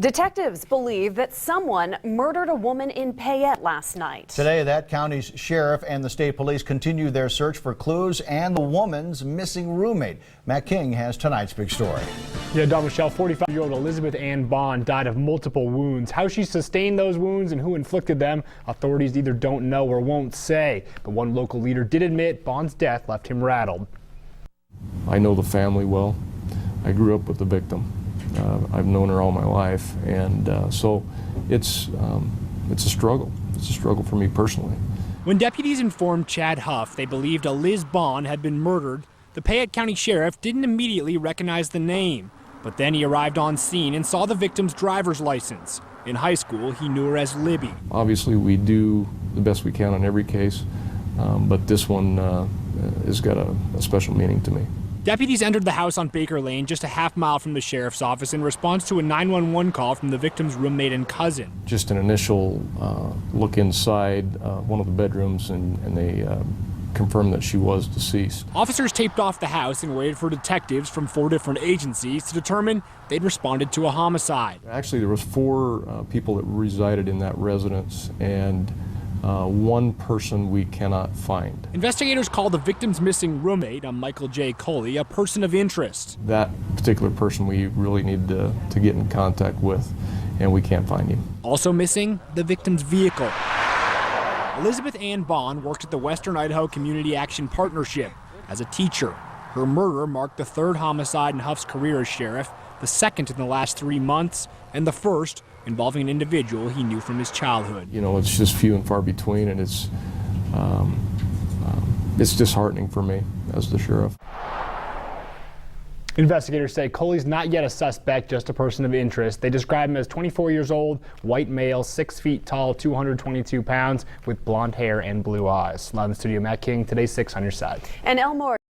Detectives believe that someone murdered a woman in Payette last night. Today, that county's sheriff and the state police continue their search for clues and the woman's missing roommate. Matt King has tonight's big story. Yeah, Don Michelle, 45-year-old Elizabeth Ann Bond died of multiple wounds. How she sustained those wounds and who inflicted them, authorities either don't know or won't say. But one local leader did admit Bond's death left him rattled. I know the family well. I grew up with the victim. I've known her all my life, and so it's a struggle. It's a struggle for me personally. When deputies informed Chad Huff they believed a Liz Bond had been murdered, the Payette County Sheriff didn't immediately recognize the name. But then he arrived on scene and saw the victim's driver's license. In high school, he knew her as Libby. Obviously, we do the best we can on every case, but this one has got a special meaning to me. Deputies entered the house on Baker Lane, just a half-mile from the sheriff's office, in response to a 911 call from the victim's roommate and cousin. Just an initial look inside one of the bedrooms, and they confirmed that she was deceased. Officers taped off the house and waited for detectives from 4 different agencies to determine they'd responded to a homicide. Actually, there was 4 people that resided in that residence, and one person we cannot find. Investigators called the victim's missing roommate, a Michael J. Coley, a person of interest. That particular person we really need to get in contact with, and we can't find him. Also missing, the victim's vehicle. Elizabeth Ann Bond worked at the Western Idaho Community Action Partnership as a teacher. Her murder marked the 3rd homicide in Huff's career as sheriff, the 2nd in the last 3 months, and the 1st involving an individual he knew from his childhood. You know, it's just few and far between, and it's disheartening for me as the sheriff. Investigators say Coley's not yet a suspect, just a person of interest. They describe him as 24 years old, white male, 6 feet tall, 222 pounds, with blonde hair and blue eyes. Live in the studio, Matt King, today's 6 on your side. And Elmore.